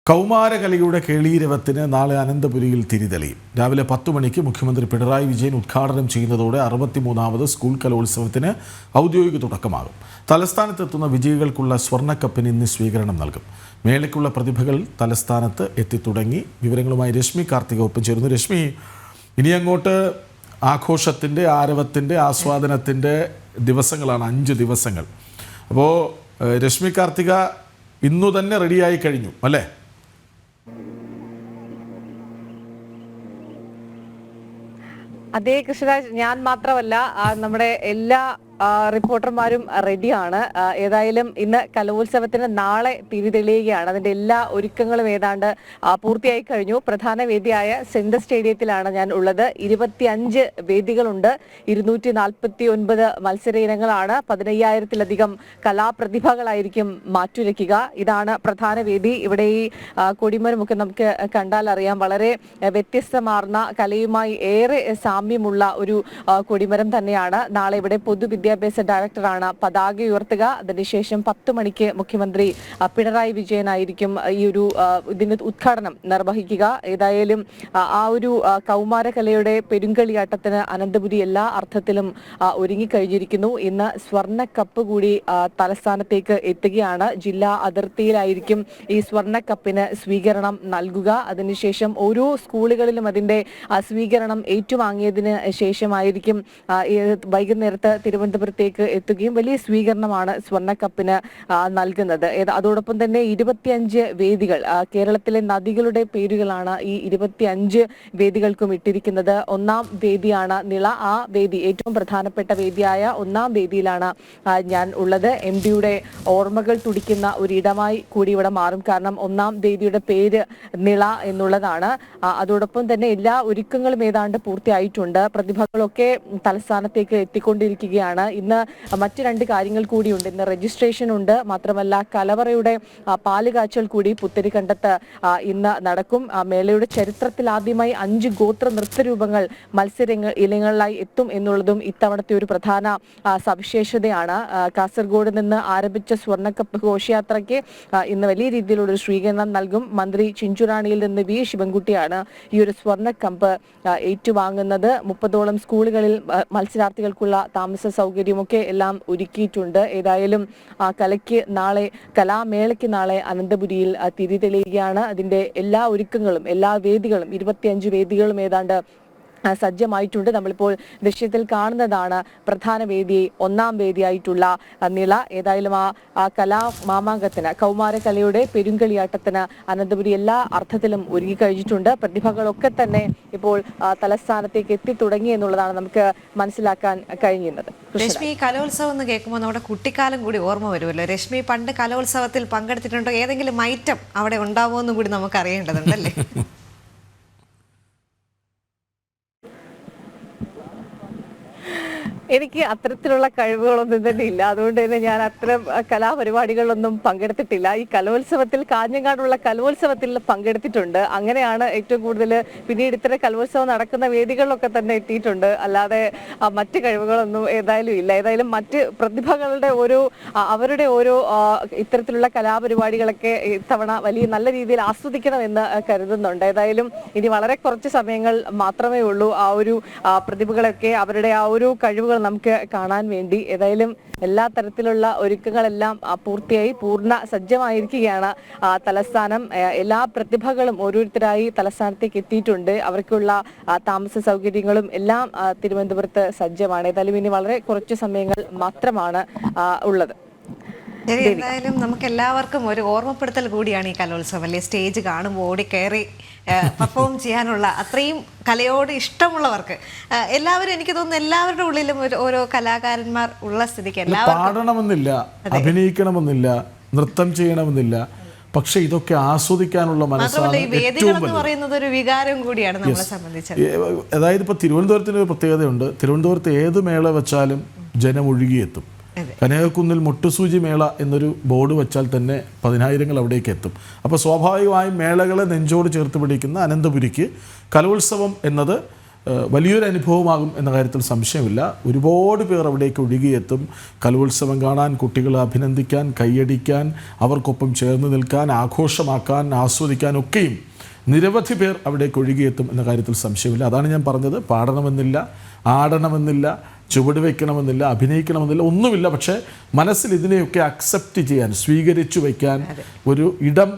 കൗമാരകലയുടെ കേളീരവത്തിന് നാളെ അനന്തപുരിയിൽ തിരിതെളിയും. രാവിലെ 10 മണിക്ക് മുഖ്യമന്ത്രി പിണറായി വിജയൻ ഉദ്ഘാടനം ചെയ്യുന്നതോടെ 63ാമത് സ്കൂൾ കലോത്സവത്തിന് ഔദ്യോഗിക തുടക്കമാകും. തലസ്ഥാനത്തെത്തുന്ന വിജയികൾക്കുള്ള സ്വർണ്ണക്കപ്പിന് ഇന്ന് സ്വീകരണം നൽകും. മേളയ്ക്കുള്ള പ്രതിഭകൾ തലസ്ഥാനത്ത് എത്തിത്തുടങ്ങി. വിവരങ്ങളുമായി രശ്മി കാർത്തിക ഒപ്പം ചേരുന്നു. രശ്മി, ഇനി അങ്ങോട്ട് ആഘോഷത്തിൻ്റെ, ആരവത്തിൻ്റെ, ആസ്വാദനത്തിൻ്റെ ദിവസങ്ങളാണ്. 5 ദിവസങ്ങൾ. അപ്പോൾ രശ്മി കാർത്തിക ഇന്നു തന്നെ റെഡിയായി കഴിഞ്ഞു അല്ലേ? അതേ കൃഷ്ണരാജ്, ഞാൻ മാത്രമല്ല, നമ്മുടെ എല്ലാ റിപ്പോർട്ടർമാരും റെഡിയാണ്. ഏതായാലും ഇന്ന് കലോത്സവത്തിന് നാളെ തിരിതെളിയുകയാണ്. അതിന്റെ എല്ലാ ഒരുക്കങ്ങളും ഏതാണ്ട് പൂർത്തിയായി കഴിഞ്ഞു. പ്രധാന വേദിയായ സെൻട്രൽ സ്റ്റേഡിയത്തിലാണ് ഞാൻ ഉള്ളത്. 25 വേദികളുണ്ട്. 249 മത്സര ഇനങ്ങളാണ്. 15,000-ലധികം കലാപ്രതിഭകളായിരിക്കും മാറ്റുരയ്ക്കുക. ഇതാണ് പ്രധാന വേദി. ഇവിടെ ഈ കൊടിമരമൊക്കെ നമുക്ക് കണ്ടാൽ അറിയാം, വളരെ വ്യത്യസ്തമാർന്ന കലയുമായി ഏറെ സാമ്യമുള്ള ഒരു കൊടിമരം തന്നെയാണ്. നാളെ ഇവിടെ പൊതുവിദ്യാഭ്യാസ ഡയറക്ടറാണ് പതാക ഉയർത്തുക. അതിനുശേഷം 10 മണിക്ക് മുഖ്യമന്ത്രി പിണറായി വിജയനായിരിക്കും ഇതിന്റെ ഉദ്ഘാടനം നിർവഹിക്കുക. ഏതായാലും ആ ഒരു കൗമാരകലയുടെ പെരുങ്കളിയാട്ടത്തിന് അനന്തപുരി എല്ലാ അർത്ഥത്തിലും ഒരുങ്ങിക്കഴിഞ്ഞിരിക്കുന്നു. ഇന്ന് സ്വർണ്ണക്കപ്പ് കൂടി തലസ്ഥാനത്തേക്ക് എത്തുകയാണ്. ജില്ലാ അതിർത്തിയിലായിരിക്കും ഈ സ്വർണ്ണക്കപ്പിന് സ്വീകരണം നൽകുക. അതിനുശേഷം ഓരോ സ്കൂളുകളിലും അതിന്റെ സ്വീകരണം ഏറ്റുവാങ്ങിയതിന് ശേഷമായിരിക്കും വൈകുന്നേരത്ത് തിരുവനന്തപുരത്തേക്ക് എത്തുകയും വലിയ സ്വീകരണമാണ് സ്വർണ്ണക്കപ്പിന് നൽകുന്നത്. അതോടൊപ്പം തന്നെ 25 വേദികൾ, കേരളത്തിലെ നദികളുടെ പേരുകളാണ് ഈ 25 വേദികൾക്കും ഇട്ടിരിക്കുന്നത്. 1-ാം വേദിയാണ് നിള. ആ വേദി, ഏറ്റവും പ്രധാനപ്പെട്ട വേദിയായ 1-ാം വേദിയിലാണ് ഞാൻ ഉള്ളത്. MDയുടെ ഓർമ്മകൾ തുടിക്കുന്ന ഒരിടമായി കൂടി ഇവിടെ മാറും. കാരണം 1-ാം വേദിയുടെ പേര് നിള എന്നുള്ളതാണ്. അതോടൊപ്പം തന്നെ എല്ലാ ഒരുക്കങ്ങളും ഏതാണ്ട് പൂർത്തിയായിട്ടുണ്ട്. പ്രതിഭകളൊക്കെ തലസ്ഥാനത്തേക്ക് എത്തിക്കൊണ്ടിരിക്കുകയാണ്. ഇന്ന് മറ്റ് 2 കാര്യങ്ങൾ കൂടിയുണ്ട്. ഇന്ന് രജിസ്ട്രേഷൻ ഉണ്ട്. മാത്രമല്ല കലവറയുടെ പാലുകാച്ചൽ കൂടി പുത്തരിക്കണ്ടത്ത് ഇന്ന് നടക്കും. മേളയുടെ ചരിത്രത്തിൽ ആദ്യമായി 5 ഗോത്ര നൃത്തരൂപങ്ങൾ ഇനങ്ങളിലായി എത്തും എന്നുള്ളതും ഇത്തവണത്തെ ഒരു പ്രധാന സവിശേഷതയാണ്. കാസർഗോഡ് നിന്ന് ആരംഭിച്ച സ്വർണ്ണക്കപ്പ് ഘോഷയാത്രയ്ക്ക് ഇന്ന് വലിയ രീതിയിലുള്ള ഒരു സ്വീകരണം നൽകും. മന്ത്രി ചിഞ്ചുറാണിയിൽ നിന്ന് വി ശിവൻകുട്ടിയാണ് ഈ ഒരു സ്വർണ്ണക്കപ്പ് ഏറ്റുവാങ്ങുന്നത്. 30ഓളം സ്കൂളുകളിൽ മത്സരാർത്ഥികൾക്കുള്ള താമസ സൗകര്യമൊക്കെ എല്ലാം ഒരുക്കിയിട്ടുണ്ട്. ഏതായാലും കലാമേളയ്ക്ക് നാളെ അനന്തപുരിയിൽ തിരിതെളിയുകയാണ്. അതിന്റെ എല്ലാ ഒരുക്കങ്ങളും, എല്ലാ വേദികളും, 25 വേദികളും ഏതാണ്ട് സജ്ജമായിട്ടുണ്ട്. നമ്മളിപ്പോൾ ദൃശ്യത്തിൽ കാണുന്നതാണ് പ്രധാന വേദി, 1-ാം വേദിയായിട്ടുള്ള നിള. ഏതായാലും ആ കലാമാമാങ്കത്തിന്, കൗമാരകലയുടെ പെരുങ്കളിയാട്ടത്തിന് അനന്തപുരി എല്ലാ അർത്ഥത്തിലും ഒരുങ്ങിക്കഴിഞ്ഞിട്ടുണ്ട്. പ്രതിഭകളൊക്കെ തന്നെ ഇപ്പോൾ തലസ്ഥാനത്തേക്ക് എത്തി തുടങ്ങി എന്നുള്ളതാണ് നമുക്ക് മനസ്സിലാക്കാൻ കഴിയുന്നത്. രശ്മി, കലോത്സവം എന്ന് കേൾക്കുമ്പോൾ നമ്മുടെ കുട്ടിക്കാലം കൂടി ഓർമ്മ വരുമല്ലോ. രശ്മി പണ്ട് കലോത്സവത്തിൽ പങ്കെടുത്തിട്ടുണ്ടോ? ഏതെങ്കിലും ഐറ്റം അവിടെ ഉണ്ടാവുമോ എന്നും കൂടി നമുക്ക് അറിയേണ്ടതുണ്ടല്ലേ? എനിക്ക് അത്തരത്തിലുള്ള കഴിവുകളൊന്നും തന്നെ ഇല്ല. അതുകൊണ്ട് തന്നെ ഞാൻ അത്തരം കലാപരിപാടികളിലൊന്നും പങ്കെടുത്തിട്ടില്ല. ഈ കലോത്സവത്തിൽ, കാഞ്ഞങ്ങാടുള്ള കലോത്സവത്തിൽ പങ്കെടുത്തിട്ടുണ്ട്. അങ്ങനെയാണ് ഏറ്റവും കൂടുതൽ. പിന്നീട് ഇത്തരം കലോത്സവം നടക്കുന്ന വേദികളിലൊക്കെ തന്നെ എത്തിയിട്ടുണ്ട്. അല്ലാതെ മറ്റ് കഴിവുകളൊന്നും ഏതായാലും ഇല്ല. ഏതായാലും മറ്റ് പ്രതിഭകളുടെ അവരുടെ ഓരോ ഇത്തരത്തിലുള്ള കലാപരിപാടികളൊക്കെ ഇത്തവണ വലിയ നല്ല രീതിയിൽ ആസ്വദിക്കണമെന്ന് കരുതുന്നുണ്ട്. ഏതായാലും ഇനി വളരെ കുറച്ച് സമയങ്ങൾ മാത്രമേ ഉള്ളൂ ആ ഒരു പ്രതിഭകളൊക്കെ അവരുടെ ആ ഒരു കഴിവുകൾ നമുക്ക് കാണാൻ വേണ്ടി. ഏതായാലും എല്ലാ തരത്തിലുള്ള ഒരുക്കങ്ങളെല്ലാം പൂർത്തിയായി, പൂർണ്ണ സജ്ജമായിരിക്കുകയാണ് തലസ്ഥാനം. എല്ലാ പ്രതിഭകളും ഓരോരുത്തരായി തലസ്ഥാനത്തേക്ക് എത്തിയിട്ടുണ്ട്. അവർക്കുള്ള താമസ സൗകര്യങ്ങളും എല്ലാം തിരുവനന്തപുരത്ത് സജ്ജമാണ്. ഏതായാലും ഇനി വളരെ കുറച്ച് സമയങ്ങൾ മാത്രമാണ് ഉള്ളത്. എന്തായാലും നമുക്ക് എല്ലാവർക്കും ഒരു ഓർമ്മപ്പെടുത്തൽ കൂടിയാണ് ഈ കലോത്സവം അല്ലേ? സ്റ്റേജ് കാണുമ്പോൾ ഓടി കയറി പെർഫോം ചെയ്യാനുള്ള അത്രയും കലയോട് ഇഷ്ടമുള്ളവർക്ക് എല്ലാവരും, എനിക്ക് തോന്നുന്നു എല്ലാവരുടെ ഉള്ളിലും ഓരോ കലാകാരന്മാർ ഉള്ള സ്ഥിതിക്ക് എല്ലാവരും പാടണമെന്നില്ല, അഭിനയിക്കണമെന്നില്ല, നൃത്തം ചെയ്യണമെന്നില്ല, പക്ഷെ ഇതൊക്കെ ആസ്വദിക്കാനുള്ള മനസ്സാണ് വേദികൾ എന്ന് പറയുന്നത് ഒരു വികാരം കൂടിയാണ് നമ്മളെ സംബന്ധിച്ചത്. അതായത് ഇപ്പോൾ തിരുവനന്തപുരത്തിന് ഒരു പ്രത്യേകതയുണ്ട്. തിരുവനന്തപുരത്ത് ഏത് മേള വെച്ചാലും ജനം ഒഴുകിയെത്തും. കനകക്കുന്നിൽ മുട്ടുസൂചി മേള എന്നൊരു ബോർഡ് വെച്ചാൽ തന്നെ 10,000 അവിടേക്ക് എത്തും. അപ്പോൾ സ്വാഭാവികമായും മേളകളെ നെഞ്ചോട് ചേർത്ത് പിടിക്കുന്ന അനന്തപുരിക്ക് കലോത്സവം എന്നത് വലിയൊരു അനുഭവമാകും എന്ന കാര്യത്തിൽ സംശയമില്ല. ഒരുപാട് പേർ അവിടേക്ക് ഒഴുകിയെത്തും. കലോത്സവം കാണാൻ, കുട്ടികളെ അഭിനന്ദിക്കാൻ, കൈയടിക്കാൻ, അവർക്കൊപ്പം ചേർന്ന് നിൽക്കാൻ, ആഘോഷമാക്കാൻ, ആസ്വദിക്കാൻ ഒക്കെയും നിരവധി പേർ അവിടേക്ക് ഒഴുകിയെത്തും എന്ന കാര്യത്തിൽ സംശയമില്ല. അതാണ് ഞാൻ പറഞ്ഞത്, പാടണമെന്നില്ല, ആടണമെന്നില്ല, ചുവട് വയ്ക്കണമെന്നില്ല, അഭിനയിക്കണമെന്നില്ല, ഒന്നുമില്ല. പക്ഷേ മനസ്സിൽ ഇതിനെയൊക്കെ അക്സെപ്റ്റ് ചെയ്യാൻ, സ്വീകരിച്ചു വയ്ക്കാൻ ഒരു ഇടം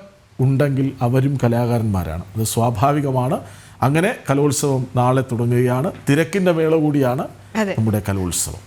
ഉണ്ടെങ്കിൽ അവരും കലാകാരന്മാരാണ്. അത് സ്വാഭാവികമാണ്. അങ്ങനെ കലോത്സവം നാളെ തുടങ്ങുകയാണ്. തിരക്കിൻ്റെ വേള കൂടിയാണ് നമ്മുടെ കലോത്സവം.